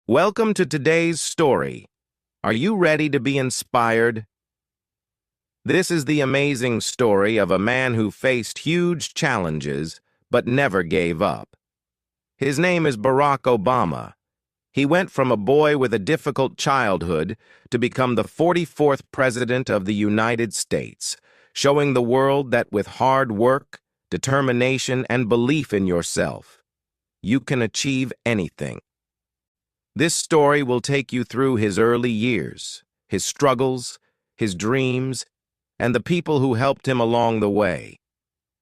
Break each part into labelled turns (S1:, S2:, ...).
S1: Welcome to today's story. Are you ready to be inspired? This is the amazing story of a man who faced huge challenges but never gave up. His name is Barack Obama. He went from a boy with a difficult childhood to become the 44th President of the United States, showing the world that with hard work, determination, and belief in yourself, you can achieve anything. This story will take you through his early years, his struggles, his dreams, and the people who helped him along the way.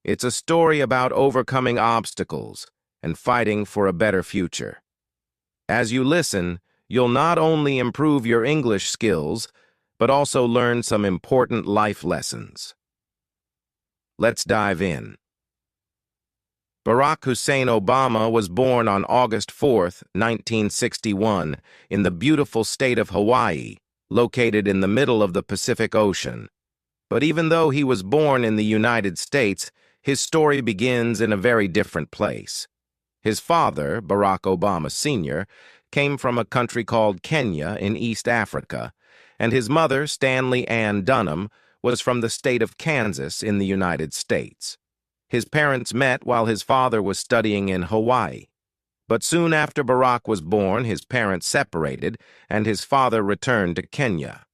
S1: It's a story about overcoming obstacles and fighting for a better future. As you listen, you'll not only improve your English skills, but also learn some important life lessons. Let's dive in. Barack Hussein Obama was born on August 4, 1961, in the beautiful state of Hawaii, located in the middle of the Pacific Ocean. But even though he was born in the United States, his story begins in a very different place. His father, Barack Obama Sr., came from a country called Kenya in East Africa, and his mother, Stanley Ann Dunham, was from the state of Kansas in the United States. His parents met while his father was studying in Hawaii. But soon after Barack was born, his parents separated, and his father returned to Kenya.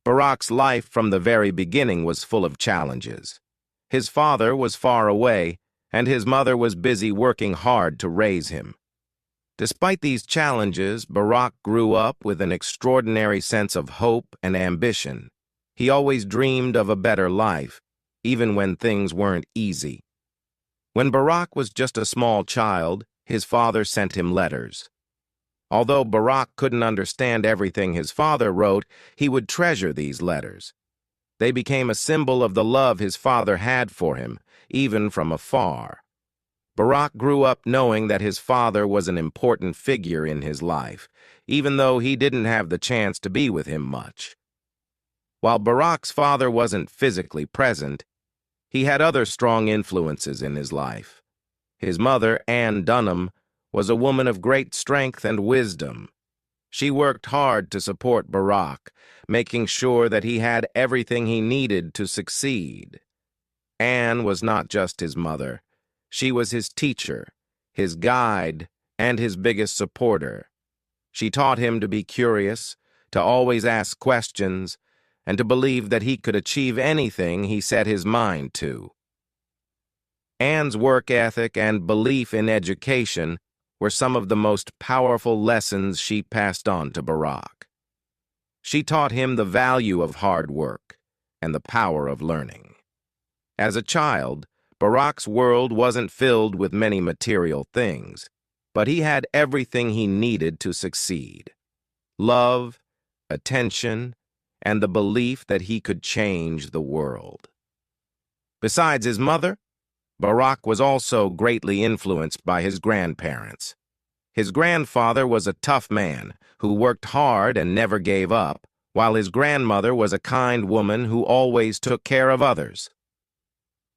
S1: Barack's life from the very beginning was full of challenges. His father was far away, and his mother was busy working hard to raise him. Despite these challenges, Barack grew up with an extraordinary sense of hope and ambition. He always dreamed of a better life, even when things weren't easy. When Barack was just a small child, his father sent him letters. Although Barack couldn't understand everything his father wrote, he would treasure these letters. They became a symbol of the love his father had for him, even from afar. Barack grew up knowing that his father was an important figure in his life, even though he didn't have the chance to be with him much. While Barack's father wasn't physically present, he had other strong influences in his life. His mother, Ann Dunham, was a woman of great strength and wisdom. She worked hard to support Barack, making sure that he had everything he needed to succeed. Ann was not just his mother. She was his teacher, his guide, and his biggest supporter. She taught him to be curious, to always ask questions, and to believe that he could achieve anything he set his mind to. Ann's work ethic and belief in education were some of the most powerful lessons she passed on to Barack. She taught him the value of hard work and the power of learning. As a child, Barack's world wasn't filled with many material things, but he had everything he needed to succeed: love, attention, and the belief that he could change the world. Besides his mother, Barack was also greatly influenced by his grandparents. His grandfather was a tough man who worked hard and never gave up, while his grandmother was a kind woman who always took care of others.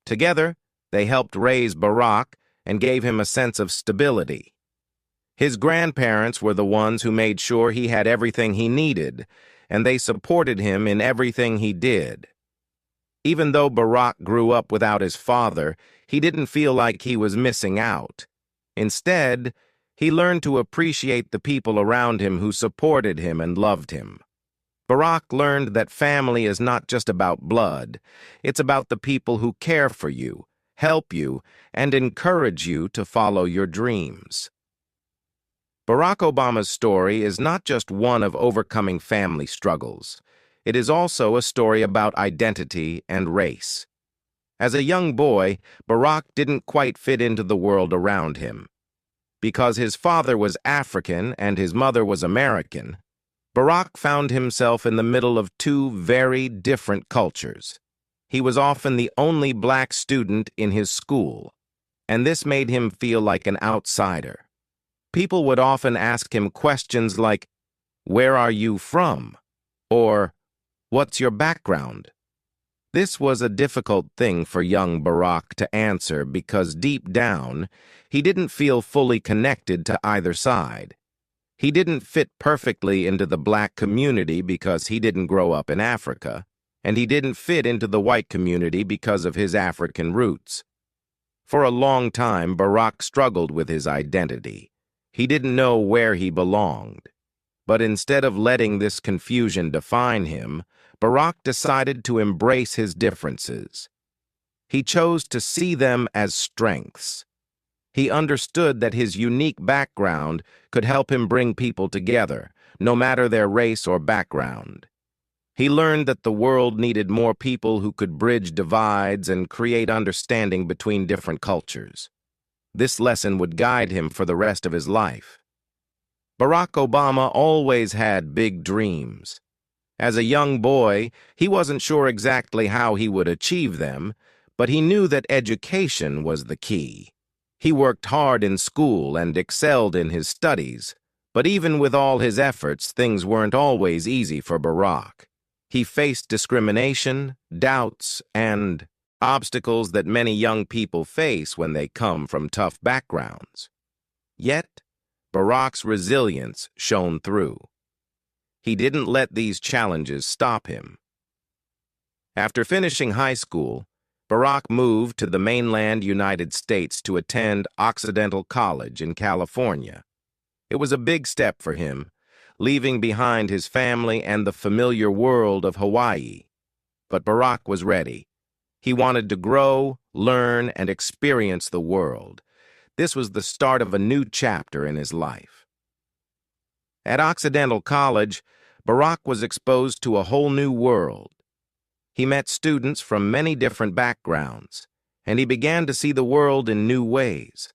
S1: Together, they helped raise Barack and gave him a sense of stability. His grandparents were the ones who made sure he had everything he needed, and they supported him in everything he did. Even though Barack grew up without his father, he didn't feel like he was missing out. Instead, he learned to appreciate the people around him who supported him and loved him. Barack learned that family is not just about blood. It's about the people who care for you, help you, and encourage you to follow your dreams. Barack Obama's story is not just one of overcoming family struggles. It is also a story about identity and race. As a young boy, Barack didn't quite fit into the world around him. Because his father was African and his mother was American, Barack found himself in the middle of two very different cultures. He was often the only black student in his school, and this made him feel like an outsider. People would often ask him questions like, "Where are you from?" or "What's your background?" This was a difficult thing for young Barack to answer because deep down, he didn't feel fully connected to either side. He didn't fit perfectly into the black community because he didn't grow up in Africa, and he didn't fit into the white community because of his African roots. For a long time, Barack struggled with his identity. He didn't know where he belonged. But instead of letting this confusion define him, Barack decided to embrace his differences. He chose to see them as strengths. He understood that his unique background could help him bring people together, no matter their race or background. He learned that the world needed more people who could bridge divides and create understanding between different cultures. This lesson would guide him for the rest of his life. Barack Obama always had big dreams. As a young boy, he wasn't sure exactly how he would achieve them, but he knew that education was the key. He worked hard in school and excelled in his studies, but even with all his efforts, things weren't always easy for Barack. He faced discrimination, doubts, and obstacles that many young people face when they come from tough backgrounds. Yet, Barack's resilience shone through. He didn't let these challenges stop him. After finishing high school, Barack moved to the mainland United States to attend Occidental College in California. It was a big step for him, leaving behind his family and the familiar world of Hawaii. But Barack was ready. He wanted to grow, learn, and experience the world. This was the start of a new chapter in his life. At Occidental College, Barack was exposed to a whole new world. He met students from many different backgrounds, and he began to see the world in new ways.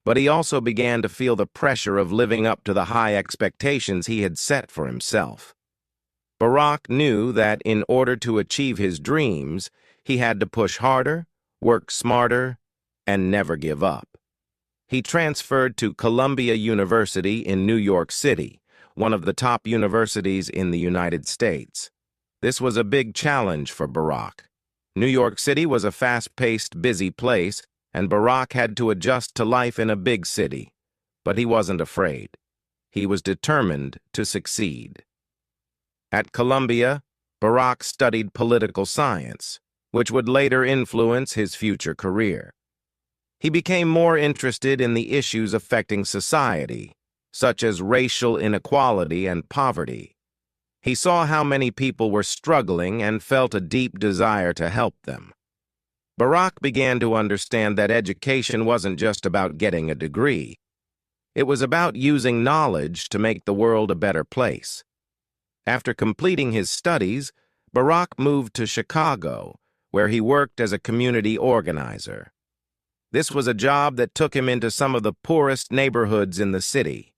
S1: But he also began to feel the pressure of living up to the high expectations he had set for himself. Barack knew that in order to achieve his dreams, he had to push harder, work smarter, and never give up. He transferred to Columbia University in New York City, one of the top universities in the United States. This was a big challenge for Barack. New York City was a fast-paced, busy place, and Barack had to adjust to life in a big city. But he wasn't afraid. He was determined to succeed. At Columbia, Barack studied political science, which would later influence his future career. He became more interested in the issues affecting society, such as racial inequality and poverty. He saw how many people were struggling and felt a deep desire to help them. Barack began to understand that education wasn't just about getting a degree. It was about using knowledge to make the world a better place. After completing his studies, Barack moved to Chicago, where he worked as a community organizer. This was a job that took him into some of the poorest neighborhoods in the city.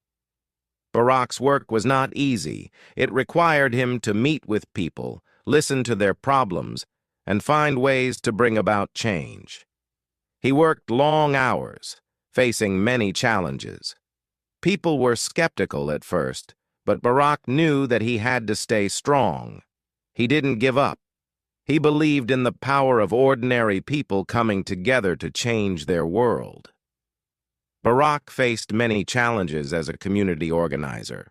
S1: Barack's work was not easy. It required him to meet with people, listen to their problems, and find ways to bring about change. He worked long hours, facing many challenges. People were skeptical at first, but Barack knew that he had to stay strong. He didn't give up. He believed in the power of ordinary people coming together to change their world. Barack faced many challenges as a community organizer.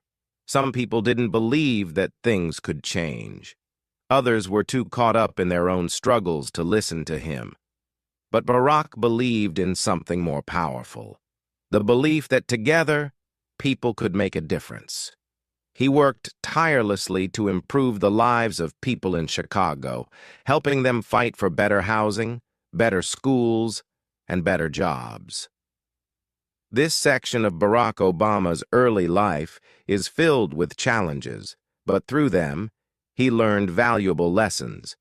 S1: Some people didn't believe that things could change. Others were too caught up in their own struggles to listen to him. But Barack believed in something more powerful, the belief that together, people could make a difference. He worked tirelessly to improve the lives of people in Chicago, helping them fight for better housing, better schools, and better jobs. This section of Barack Obama's early life is filled with challenges, but through them, he learned valuable lessons.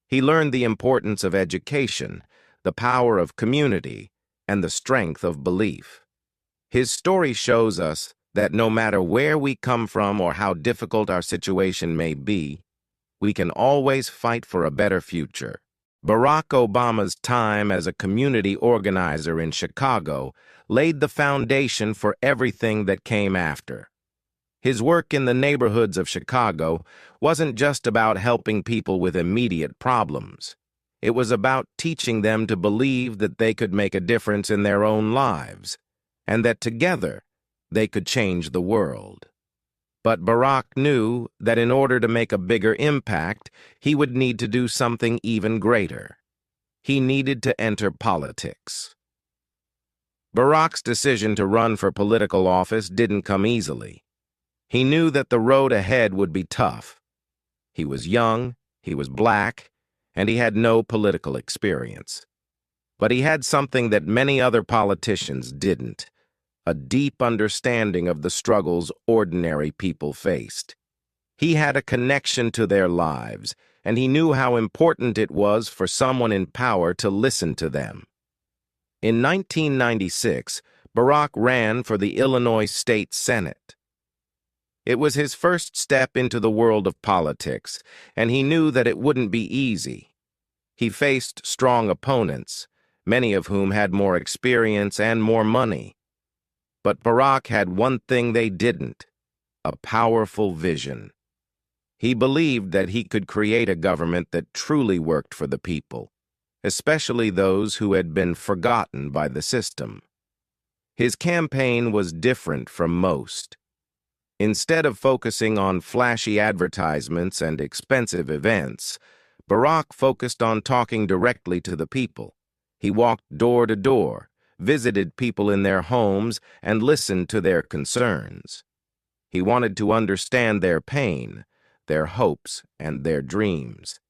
S1: He learned the importance of education, the power of community, and the strength of belief. His story shows us that no matter where we come from or how difficult our situation may be, we can always fight for a better future. Barack Obama's time as a community organizer in Chicago laid the foundation for everything that came after. His work in the neighborhoods of Chicago wasn't just about helping people with immediate problems. It was about teaching them to believe that they could make a difference in their own lives, and that together they could change the world. But Barack knew that in order to make a bigger impact, he would need to do something even greater. He needed to enter politics. Barack's decision to run for political office didn't come easily. He knew that the road ahead would be tough. He was young, he was black, and he had no political experience. But he had something that many other politicians didn't: a deep understanding of the struggles ordinary people faced. He had a connection to their lives, and he knew how important it was for someone in power to listen to them. In 1996, Barack ran for the Illinois State Senate. It was his first step into the world of politics, and he knew that it wouldn't be easy. He faced strong opponents, many of whom had more experience and more money. But Barack had one thing they didn't: a powerful vision. He believed that he could create a government that truly worked for the people, especially those who had been forgotten by the system. His campaign was different from most. Instead of focusing on flashy advertisements and expensive events, Barack focused on talking directly to the people. He walked door to door, visited people in their homes, and listened to their concerns. He wanted to understand their pain, their hopes, and their dreams.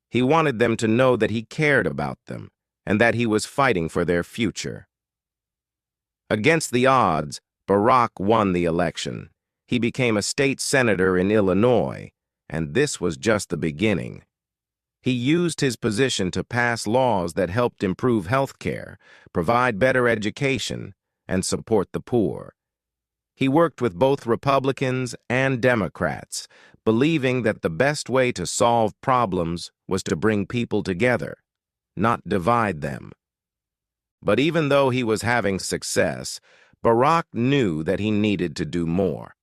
S1: He wanted them to know that he cared about them and that he was fighting for their future. Against the odds, Barack won the election. He became a state senator in Illinois, and this was just the beginning. He used his position to pass laws that helped improve health care, provide better education, and support the poor. He worked with both Republicans and Democrats, believing that the best way to solve problems was to bring people together, not divide them. But even though he was having success, Barack knew that he needed to do more.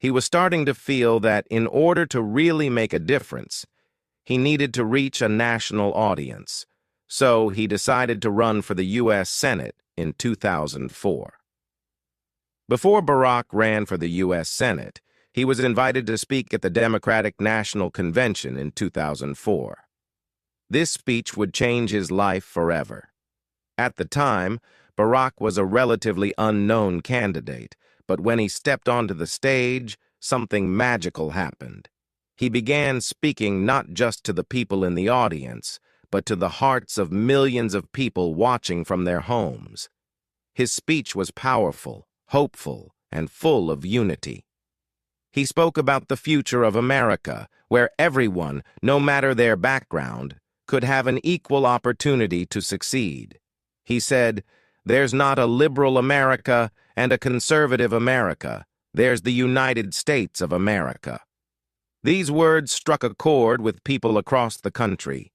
S1: He was starting to feel that in order to really make a difference, he needed to reach a national audience. So he decided to run for the U.S. Senate in 2004. Before Barack ran for the U.S. Senate, he was invited to speak at the Democratic National Convention in 2004. This speech would change his life forever. At the time, Barack was a relatively unknown candidate, but when he stepped onto the stage, something magical happened. He began speaking not just to the people in the audience, but to the hearts of millions of people watching from their homes. His speech was powerful, hopeful, and full of unity. He spoke about the future of America, where everyone, no matter their background, could have an equal opportunity to succeed. He said, "There's not a liberal America and a conservative America. There's the United States of America." These words struck a chord with people across the country.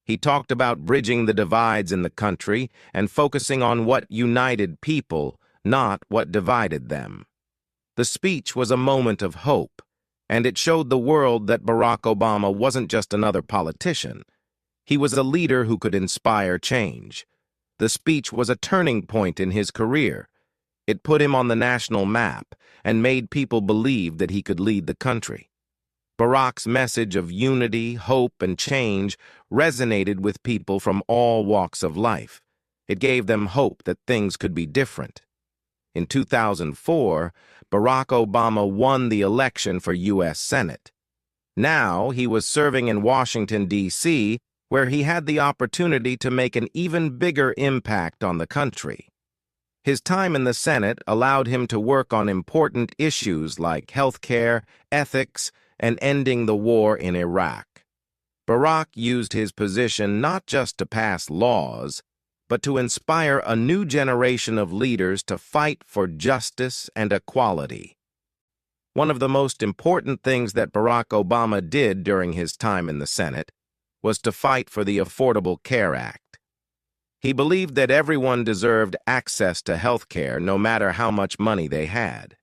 S1: He talked about bridging the divides in the country and focusing on what united people, not what divided them. The speech was a moment of hope, and it showed the world that Barack Obama wasn't just another politician. He was a leader who could inspire change. The speech was a turning point in his career. It put him on the national map and made people believe that he could lead the country. Barack's message of unity, hope, and change resonated with people from all walks of life. It gave them hope that things could be different. In 2004, Barack Obama won the election for U.S. Senate. Now he was serving in Washington, D.C., where he had the opportunity to make an even bigger impact on the country. His time in the Senate allowed him to work on important issues like health care, ethics, and ending the war in Iraq. Barack used his position not just to pass laws, but to inspire a new generation of leaders to fight for justice and equality. One of the most important things that Barack Obama did during his time in the Senate was to fight for the Affordable Care Act. He believed that everyone deserved access to health care no matter how much money they had.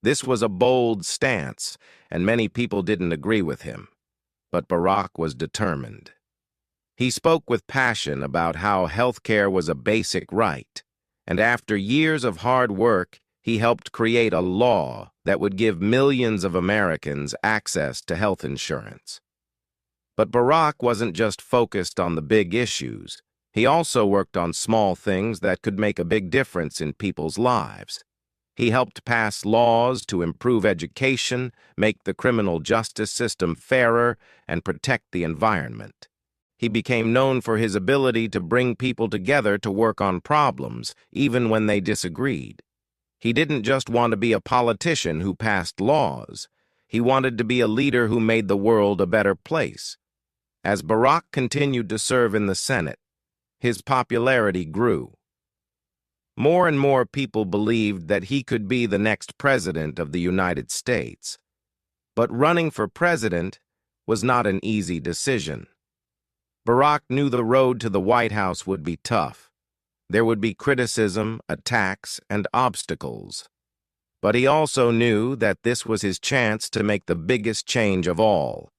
S1: This was a bold stance, and many people didn't agree with him. But Barack was determined. He spoke with passion about how health care was a basic right, and after years of hard work, He helped create a law that would give millions of Americans access to health insurance. But Barack wasn't just focused on the big issues. He also worked on small things that could make a big difference in people's lives. He helped pass laws to improve education, make the criminal justice system fairer, and protect the environment. He became known for his ability to bring people together to work on problems, even when they disagreed. He didn't just want to be a politician who passed laws. He wanted to be a leader who made the world a better place. As Barack continued to serve in the Senate, his popularity grew. More and more people believed that he could be the next president of the United States. But running for president was not an easy decision. Barack knew the road to the White House would be tough. There would be criticism, attacks, and obstacles. But he also knew that this was his chance to make the biggest change of all,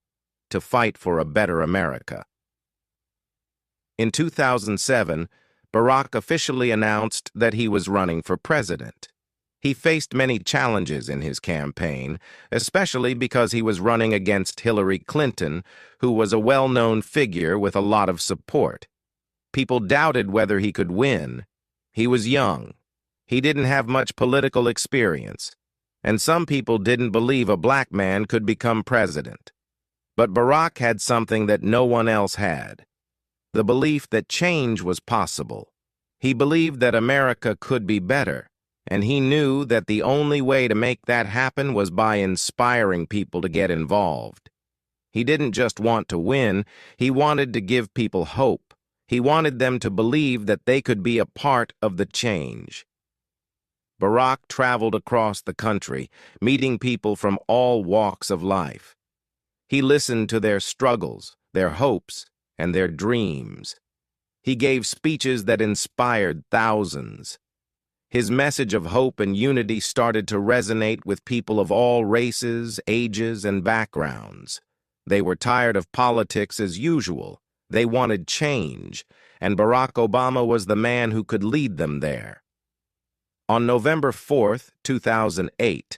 S1: to fight for a better America. In 2007, Barack officially announced that he was running for president. He faced many challenges in his campaign, especially because he was running against Hillary Clinton, who was a well-known figure with a lot of support. People doubted whether he could win. He was young. He didn't have much political experience, and some people didn't believe a black man could become president. But Barack had something that no one else had: the belief that change was possible. He believed that America could be better, and he knew that the only way to make that happen was by inspiring people to get involved. He didn't just want to win, he wanted to give people hope. He wanted them to believe that they could be a part of the change. Barack traveled across the country, meeting people from all walks of life. He listened to their struggles, their hopes, and their dreams. He gave speeches that inspired thousands. His message of hope and unity started to resonate with people of all races, ages, and backgrounds. They were tired of politics as usual. They wanted change, and Barack Obama was the man who could lead them there. On November 4th, 2008,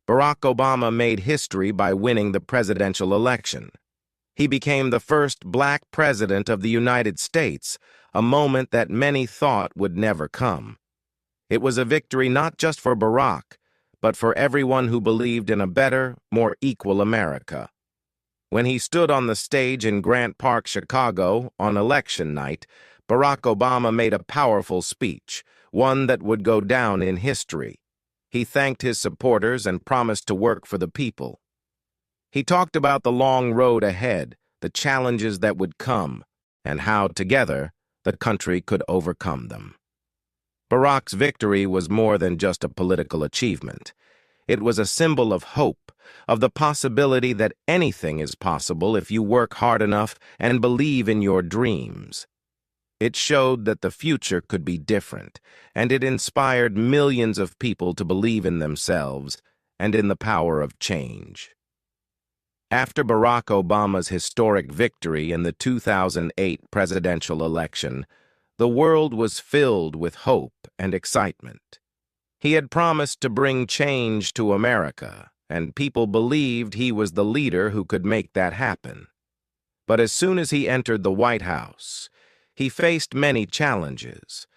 S1: Barack Obama made history by winning the presidential election. He became the first black president of the United States, a moment that many thought would never come. It was a victory not just for Barack, but for everyone who believed in a better, more equal America. When he stood on the stage in Grant Park, Chicago, on election night, Barack Obama made a powerful speech, one that would go down in history. He thanked his supporters and promised to work for the people. He talked about the long road ahead, the challenges that would come, and how, together, the country could overcome them. Barack's victory was more than just a political achievement. It was a symbol of hope, of the possibility that anything is possible if you work hard enough and believe in your dreams. It showed that the future could be different, and it inspired millions of people to believe in themselves and in the power of change. After Barack Obama's historic victory in the 2008 presidential election, the world was filled with hope and excitement. He had promised to bring change to America, and people believed he was the leader who could make that happen. But as soon as he entered the White House, he faced many challenges.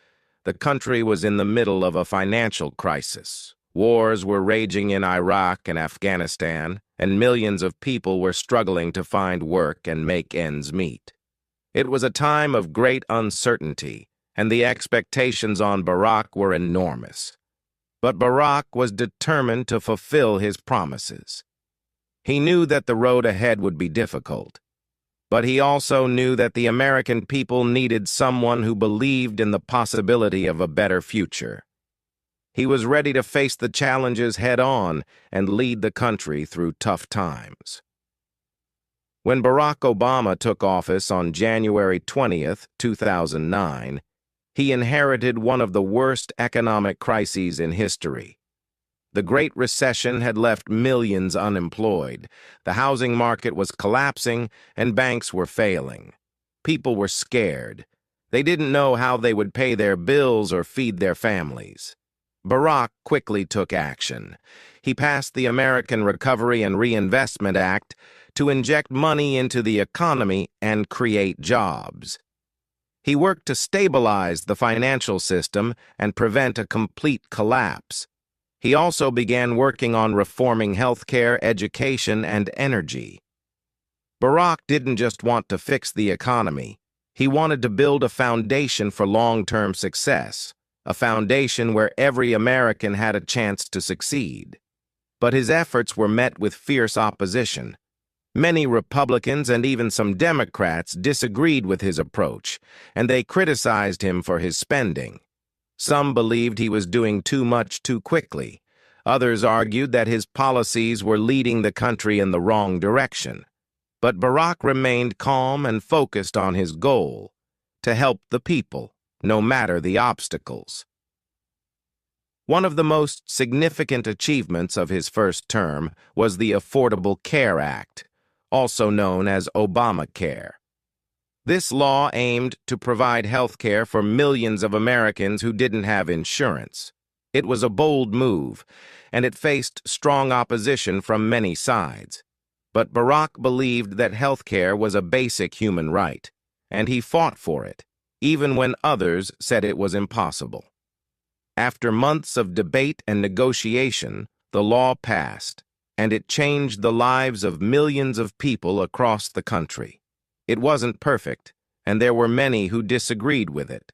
S1: The country was in the middle of a financial crisis. Wars were raging in Iraq and Afghanistan, and millions of people were struggling to find work and make ends meet. It was a time of great uncertainty, and the expectations on Barack were enormous. But Barack was determined to fulfill his promises. He knew that the road ahead would be difficult, but he also knew that the American people needed someone who believed in the possibility of a better future. He was ready to face the challenges head-on and lead the country through tough times. When Barack Obama took office on January 20th, 2009, he inherited one of the worst economic crises in history. The Great Recession had left millions unemployed. The housing market was collapsing, and banks were failing. People were scared. They didn't know how they would pay their bills or feed their families. Barack quickly took action. He passed the American Recovery and Reinvestment Act to inject money into the economy and create jobs. He worked to stabilize the financial system and prevent a complete collapse. He also began working on reforming healthcare, education, and energy. Barack didn't just want to fix the economy. He wanted to build a foundation for long-term success, a foundation where every American had a chance to succeed. But his efforts were met with fierce opposition. Many Republicans and even some Democrats disagreed with his approach, and they criticized him for his spending. Some believed he was doing too much too quickly. Others argued that his policies were leading the country in the wrong direction. But Barack remained calm and focused on his goal, to help the people, no matter the obstacles. One of the most significant achievements of his first term was the Affordable Care Act, also known as Obamacare. This law aimed to provide health care for millions of Americans who didn't have insurance. It was a bold move, and it faced strong opposition from many sides. But Barack believed that health care was a basic human right, and he fought for it, even when others said it was impossible. After months of debate and negotiation, the law passed, and it changed the lives of millions of people across the country. It wasn't perfect, and there were many who disagreed with it.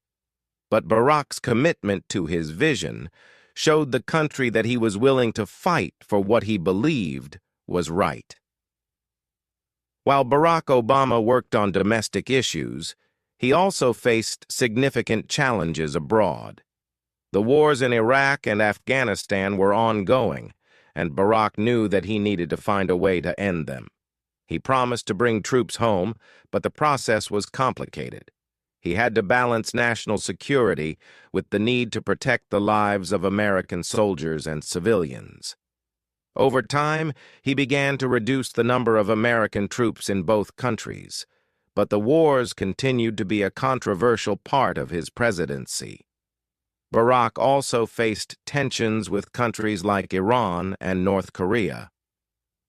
S1: But Barack's commitment to his vision showed the country that he was willing to fight for what he believed was right. While Barack Obama worked on domestic issues, he also faced significant challenges abroad. The wars in Iraq and Afghanistan were ongoing, and Barack knew that he needed to find a way to end them. He promised to bring troops home, but the process was complicated. He had to balance national security with the need to protect the lives of American soldiers and civilians. Over time, he began to reduce the number of American troops in both countries, but the wars continued to be a controversial part of his presidency. Barack also faced tensions with countries like Iran and North Korea.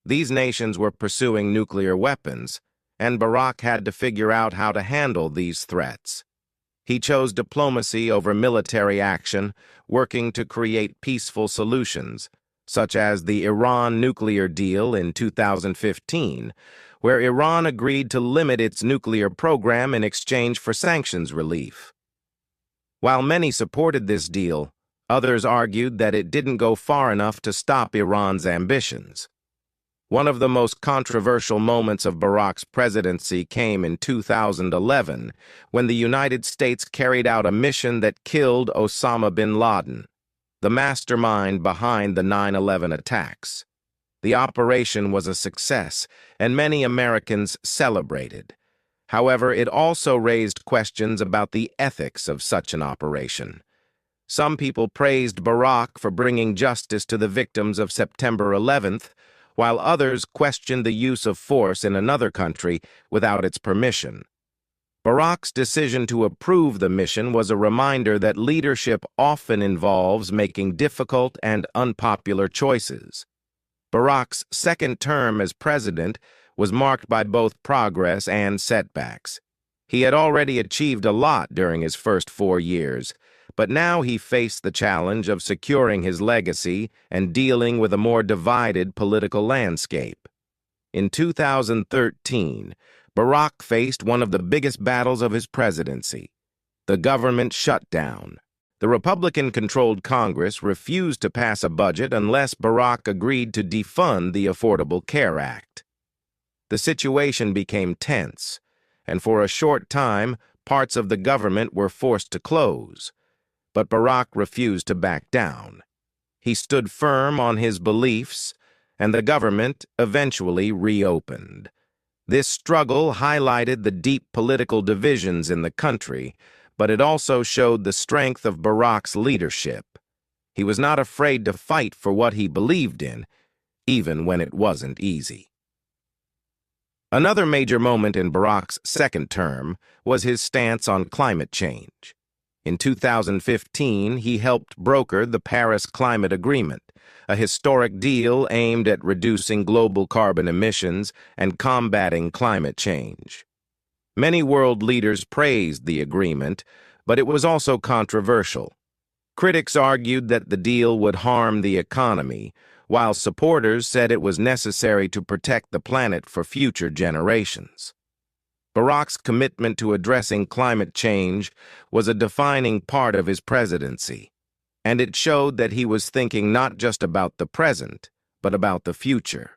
S1: These nations were pursuing nuclear weapons, and Barack had to figure out how to handle these threats. He chose diplomacy over military action, working to create peaceful solutions, such as the Iran nuclear deal in 2015, where Iran agreed to limit its nuclear program in exchange for sanctions relief. While many supported this deal, others argued that it didn't go far enough to stop Iran's ambitions. One of the most controversial moments of Barack's presidency came in 2011, when the United States carried out a mission that killed Osama bin Laden, the mastermind behind the 9/11 attacks. The operation was a success, and many Americans celebrated. However, it also raised questions about the ethics of such an operation. Some people praised Barack for bringing justice to the victims of September 11th, while others questioned the use of force in another country without its permission. Barack's decision to approve the mission was a reminder that leadership often involves making difficult and unpopular choices. Barack's second term as president was marked by both progress and setbacks. He had already achieved a lot during his first 4 years, but now he faced the challenge of securing his legacy and dealing with a more divided political landscape. In 2013, Barack faced one of the biggest battles of his presidency: the government shutdown. The Republican-controlled Congress refused to pass a budget unless Barack agreed to defund the Affordable Care Act. The situation became tense, and for a short time, parts of the government were forced to close. But Barack refused to back down. He stood firm on his beliefs, and the government eventually reopened. This struggle highlighted the deep political divisions in the country, but it also showed the strength of Barack's leadership. He was not afraid to fight for what he believed in, even when it wasn't easy. Another major moment in Barack's second term was his stance on climate change. In 2015, he helped broker the Paris Climate Agreement, a historic deal aimed at reducing global carbon emissions and combating climate change. Many world leaders praised the agreement, but it was also controversial. Critics argued that the deal would harm the economy, while supporters said it was necessary to protect the planet for future generations. Barack's commitment to addressing climate change was a defining part of his presidency, and it showed that he was thinking not just about the present, but about the future.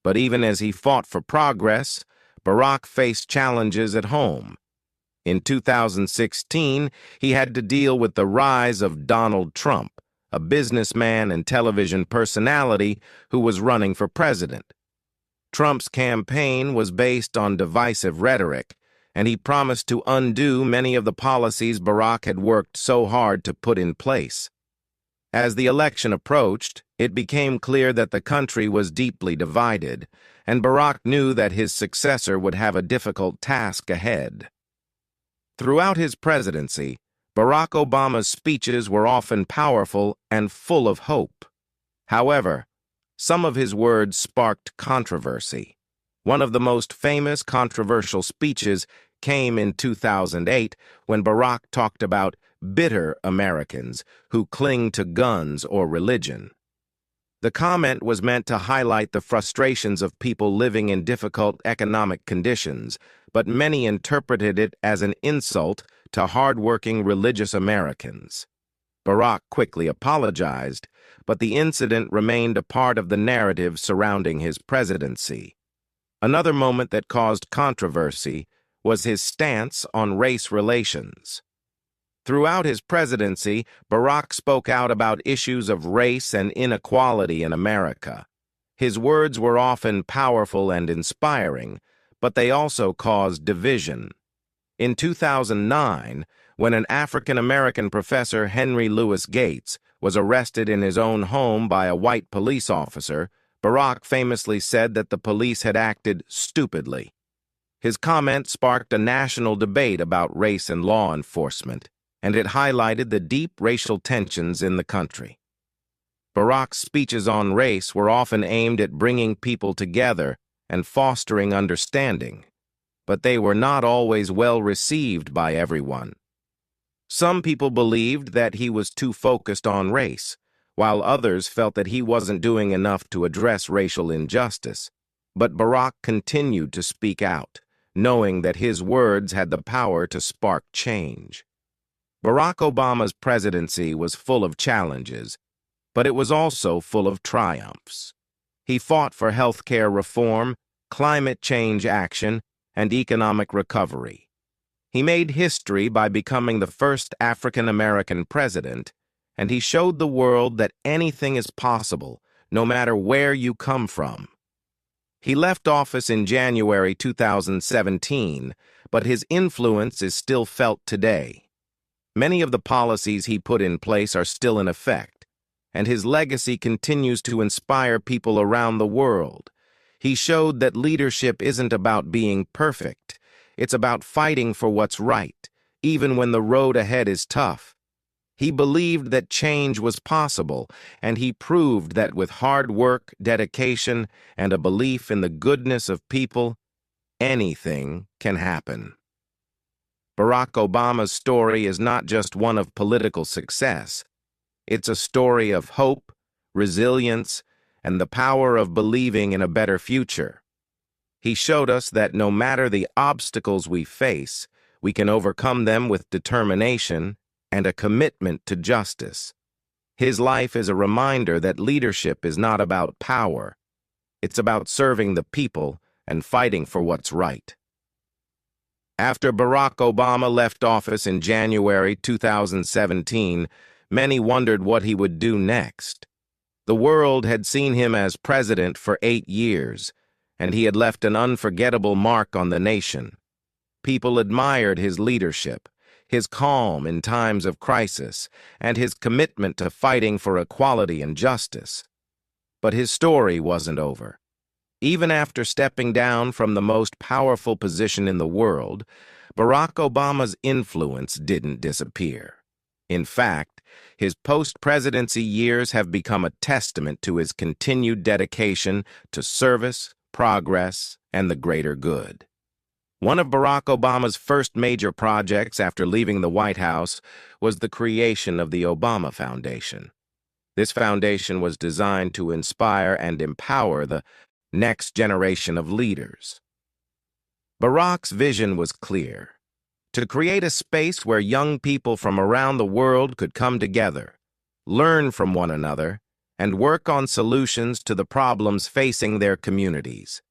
S1: But even as he fought for progress, Barack faced challenges at home. In 2016, he had to deal with the rise of Donald Trump, a businessman and television personality who was running for president. Trump's campaign was based on divisive rhetoric, and he promised to undo many of the policies Barack had worked so hard to put in place. As the election approached, it became clear that the country was deeply divided, and Barack knew that his successor would have a difficult task ahead. Throughout his presidency, Barack Obama's speeches were often powerful and full of hope. However, some of his words sparked controversy. One of the most famous controversial speeches came in 2008 when Barack talked about bitter Americans who cling to guns or religion. The comment was meant to highlight the frustrations of people living in difficult economic conditions, but many interpreted it as an insult to hardworking religious Americans. Barack quickly apologized, but the incident remained a part of the narrative surrounding his presidency. Another moment that caused controversy was his stance on race relations. Throughout his presidency, Barack spoke out about issues of race and inequality in America. His words were often powerful and inspiring, but they also caused division. In 2009, when an African-American professor, Henry Louis Gates, was arrested in his own home by a white police officer, Barack famously said that the police had acted stupidly. His comment sparked a national debate about race and law enforcement, and it highlighted the deep racial tensions in the country. Barack's speeches on race were often aimed at bringing people together and fostering understanding, but they were not always well received by everyone. Some people believed that he was too focused on race, while others felt that he wasn't doing enough to address racial injustice. But Barack continued to speak out, knowing that his words had the power to spark change. Barack Obama's presidency was full of challenges, but it was also full of triumphs. He fought for health care reform, climate change action, and economic recovery. He made history by becoming the first African-American president, and he showed the world that anything is possible, no matter where you come from. He left office in January 2017, but his influence is still felt today. Many of the policies he put in place are still in effect, and his legacy continues to inspire people around the world. He showed that leadership isn't about being perfect. It's about fighting for what's right, even when the road ahead is tough. He believed that change was possible, and he proved that with hard work, dedication, and a belief in the goodness of people, anything can happen. Barack Obama's story is not just one of political success. It's a story of hope, resilience, and the power of believing in a better future. He showed us that no matter the obstacles we face, we can overcome them with determination and a commitment to justice. His life is a reminder that leadership is not about power. It's about serving the people and fighting for what's right. After Barack Obama left office in January 2017, many wondered what he would do next. The world had seen him as president for 8 years, and he had left an unforgettable mark on the nation. People admired his leadership, his calm in times of crisis, and his commitment to fighting for equality and justice. But his story wasn't over. Even after stepping down from the most powerful position in the world, Barack Obama's influence didn't disappear. In fact, his post-presidency years have become a testament to his continued dedication to service, progress, and the greater good. One of Barack Obama's first major projects after leaving the White House was the creation of the Obama Foundation. This foundation was designed to inspire and empower the next generation of leaders. Barack's vision was clear: to create a space where young people from around the world could come together, learn from one another, and work on solutions to the problems facing their communities.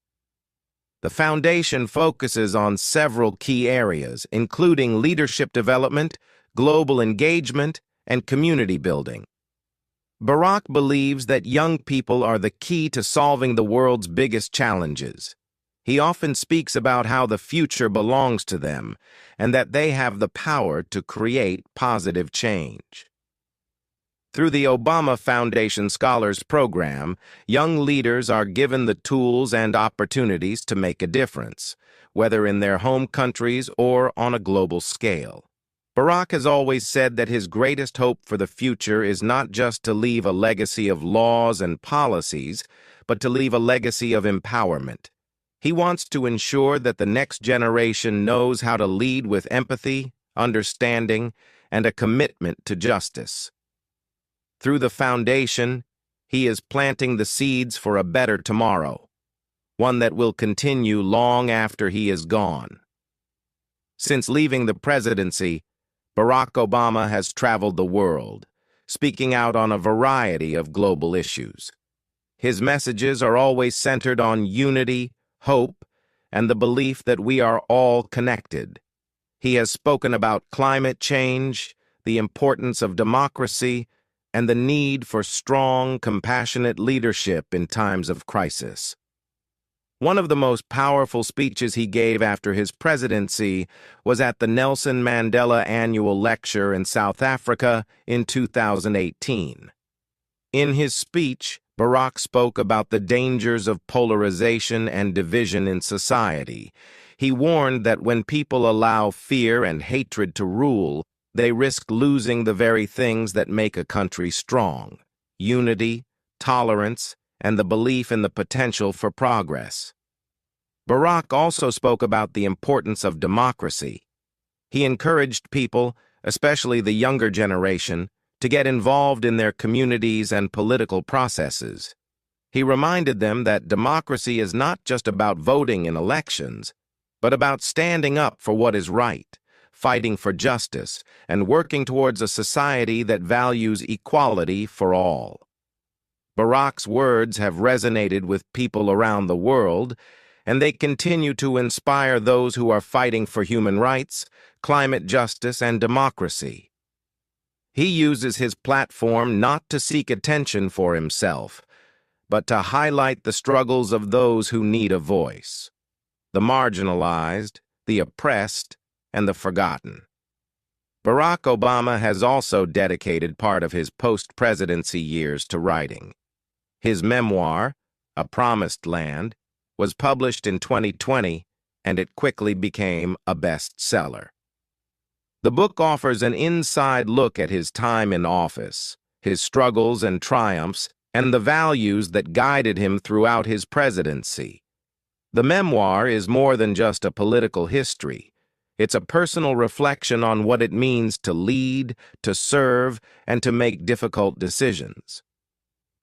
S1: The foundation focuses on several key areas, including leadership development, global engagement, and community building. Barack believes that young people are the key to solving the world's biggest challenges. He often speaks about how the future belongs to them and that they have the power to create positive change. Through the Obama Foundation Scholars Program, young leaders are given the tools and opportunities to make a difference, whether in their home countries or on a global scale. Barack has always said that his greatest hope for the future is not just to leave a legacy of laws and policies, but to leave a legacy of empowerment. He wants to ensure that the next generation knows how to lead with empathy, understanding, and a commitment to justice. Through the foundation, he is planting the seeds for a better tomorrow, one that will continue long after he is gone. Since leaving the presidency, Barack Obama has traveled the world, speaking out on a variety of global issues. His messages are always centered on unity, hope, and the belief that we are all connected. He has spoken about climate change, the importance of democracy, and the need for strong, compassionate leadership in times of crisis. One of the most powerful speeches he gave after his presidency was at the Nelson Mandela Annual Lecture in South Africa in 2018. In his speech, Barack spoke about the dangers of polarization and division in society. He warned that when people allow fear and hatred to rule, they risk losing the very things that make a country strong: unity, tolerance, and the belief in the potential for progress. Barack also spoke about the importance of democracy. He encouraged people, especially the younger generation, to get involved in their communities and political processes. He reminded them that democracy is not just about voting in elections, but about standing up for what is right, fighting for justice, and working towards a society that values equality for all. Barack's words have resonated with people around the world, and they continue to inspire those who are fighting for human rights, climate justice, and democracy. He uses his platform not to seek attention for himself, but to highlight the struggles of those who need a voice: the marginalized, the oppressed, and the forgotten. Barack Obama has also dedicated part of his post-presidency years to writing. His memoir, A Promised Land, was published in 2020, and it quickly became a bestseller. The book offers an inside look at his time in office, his struggles and triumphs, and the values that guided him throughout his presidency. The memoir is more than just a political history. It's a personal reflection on what it means to lead, to serve, and to make difficult decisions.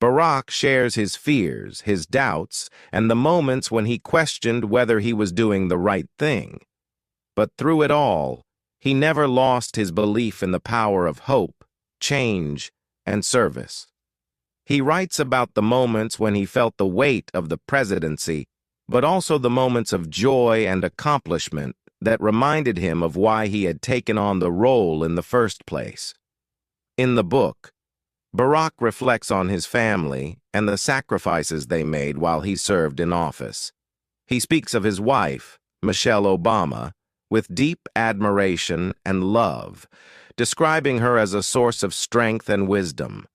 S1: Barack shares his fears, his doubts, and the moments when he questioned whether he was doing the right thing. But through it all, he never lost his belief in the power of hope, change, and service. He writes about the moments when he felt the weight of the presidency, but also the moments of joy and accomplishment that reminded him of why he had taken on the role in the first place. In the book, Barack reflects on his family and the sacrifices they made while he served in office. He speaks of his wife, Michelle Obama, with deep admiration and love, describing her as a source of strength and wisdom.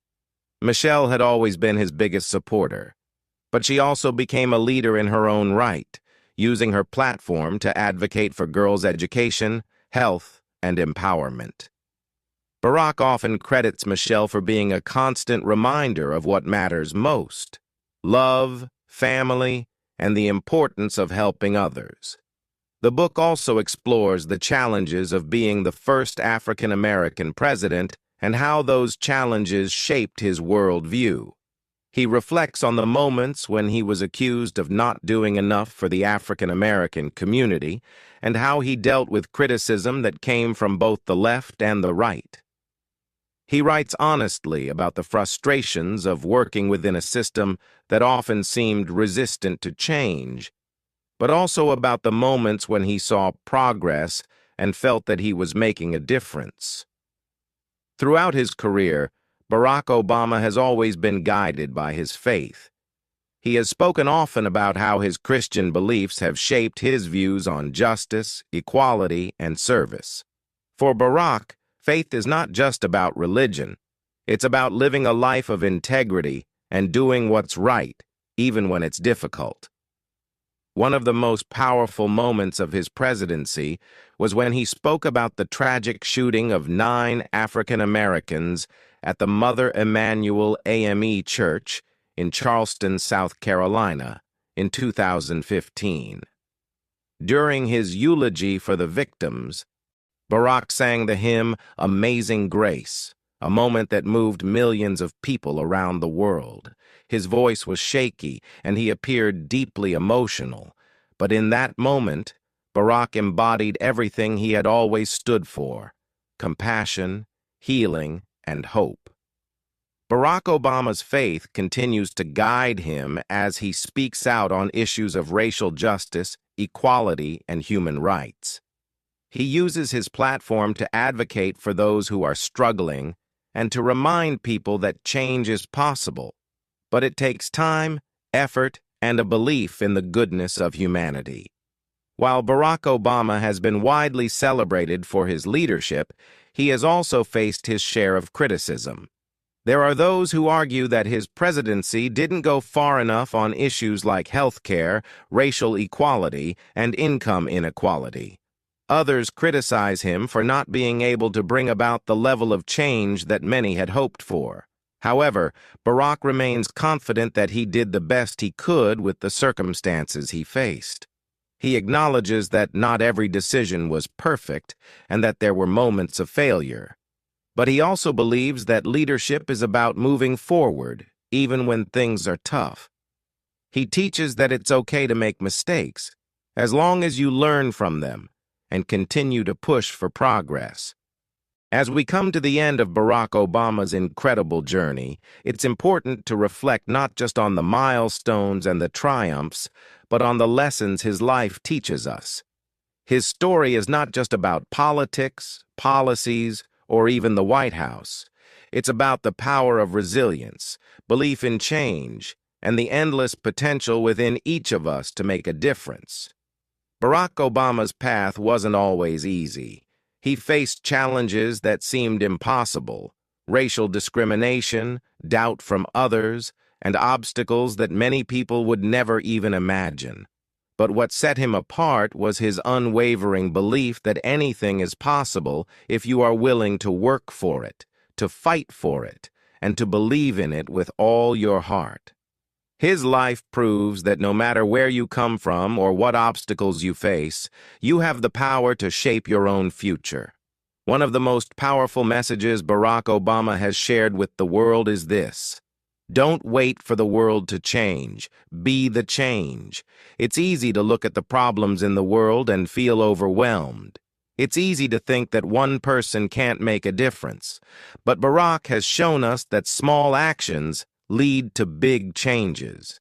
S1: Michelle had always been his biggest supporter, But she also became a leader in her own right, using her platform to advocate for girls' education, health, and empowerment. Barack often credits Michelle for being a constant reminder of what matters most: love, family, and the importance of helping others. The book also explores the challenges of being the first African-American president and how those challenges shaped his worldview. He reflects on the moments when he was accused of not doing enough for the African-American community and how he dealt with criticism that came from both the left and the right. He writes honestly about the frustrations of working within a system that often seemed resistant to change, but also about the moments when he saw progress and felt that he was making a difference. Throughout his career, Barack Obama has always been guided by his faith. He has spoken often about how his Christian beliefs have shaped his views on justice, equality, and service. For Barack, faith is not just about religion. It's about living a life of integrity and doing what's right, even when it's difficult. One of the most powerful moments of his presidency was when he spoke about the tragic shooting of 9 African Americans at the Mother Emanuel AME Church in Charleston, South Carolina, in 2015. During his eulogy for the victims, Barack sang the hymn "Amazing Grace," a moment that moved millions of people around the world. His voice was shaky, and he appeared deeply emotional. But in that moment, Barack embodied everything he had always stood for: compassion, healing, and hope. Barack Obama's faith continues to guide him as he speaks out on issues of racial justice, equality, and human rights. He uses his platform to advocate for those who are struggling and to remind people that change is possible, but it takes time, effort, and a belief in the goodness of humanity. While Barack Obama has been widely celebrated for his leadership, he has also faced his share of criticism. There are those who argue that his presidency didn't go far enough on issues like health care, racial equality, and income inequality. Others criticize him for not being able to bring about the level of change that many had hoped for. However, Barack remains confident that he did the best he could with the circumstances he faced. He acknowledges that not every decision was perfect and that there were moments of failure. But he also believes that leadership is about moving forward, even when things are tough. He teaches that it's okay to make mistakes, as long as you learn from them and continue to push for progress. As we come to the end of Barack Obama's incredible journey, it's important to reflect not just on the milestones and the triumphs, but on the lessons his life teaches us. His story is not just about politics, policies, or even the White House. It's about the power of resilience, belief in change, and the endless potential within each of us to make a difference. Barack Obama's path wasn't always easy. He faced challenges that seemed impossible: racial discrimination, doubt from others, and obstacles that many people would never even imagine. But what set him apart was his unwavering belief that anything is possible if you are willing to work for it, to fight for it, and to believe in it with all your heart. His life proves that no matter where you come from or what obstacles you face, you have the power to shape your own future. One of the most powerful messages Barack Obama has shared with the world is this: don't wait for the world to change. Be the change. It's easy to look at the problems in the world and feel overwhelmed. It's easy to think that one person can't make a difference. But Barack has shown us that small actions lead to big changes.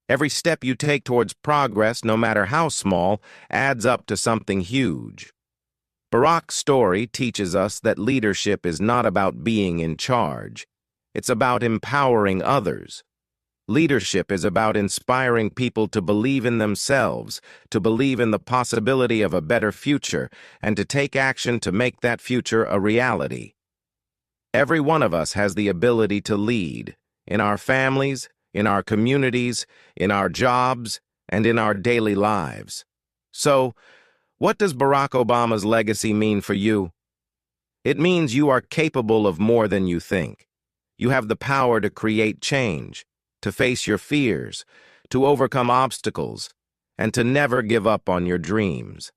S1: Every step you take towards progress, no matter how small, adds up to something huge. Barack's story teaches us that leadership is not about being in charge. It's about empowering others. Leadership is about inspiring people to believe in themselves, to believe in the possibility of a better future, and to take action to make that future a reality. Every one of us has the ability to lead, in our families, in our communities, in our jobs, and in our daily lives. So, what does Barack Obama's legacy mean for you? It means you are capable of more than you think. You have the power to create change, to face your fears, to overcome obstacles, and to never give up on your dreams.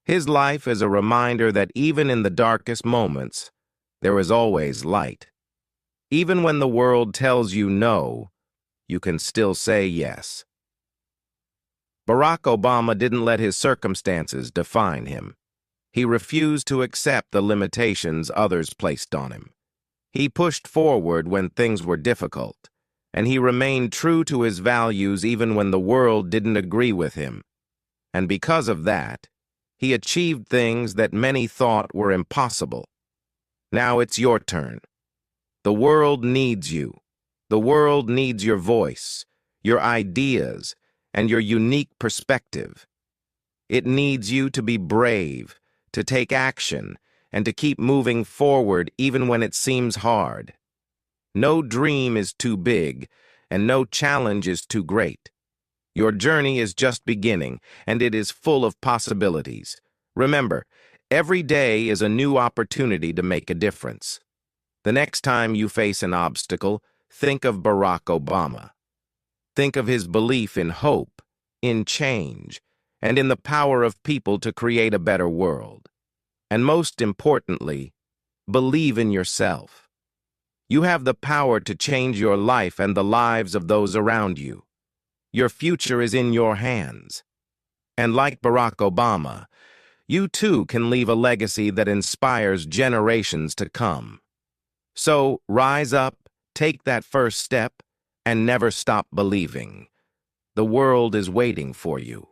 S1: His life is a reminder that even in the darkest moments, there is always light. Even when the world tells you no, you can still say yes. Barack Obama didn't let his circumstances define him. He refused to accept the limitations others placed on him. He pushed forward when things were difficult, and he remained true to his values even when the world didn't agree with him. And because of that, he achieved things that many thought were impossible. Now it's your turn. The world needs you. The world needs your voice, your ideas, and your unique perspective. It needs you to be brave, to take action, and to keep moving forward even when it seems hard. No dream is too big, and no challenge is too great. Your journey is just beginning, and it is full of possibilities. Remember, every day is a new opportunity to make a difference. The next time you face an obstacle, think of Barack Obama. Think of his belief in hope, in change, and in the power of people to create a better world. And most importantly, believe in yourself. You have the power to change your life and the lives of those around you. Your future is in your hands. And like Barack Obama, you too can leave a legacy that inspires generations to come. So rise up, take that first step, and never stop believing. The world is waiting for you.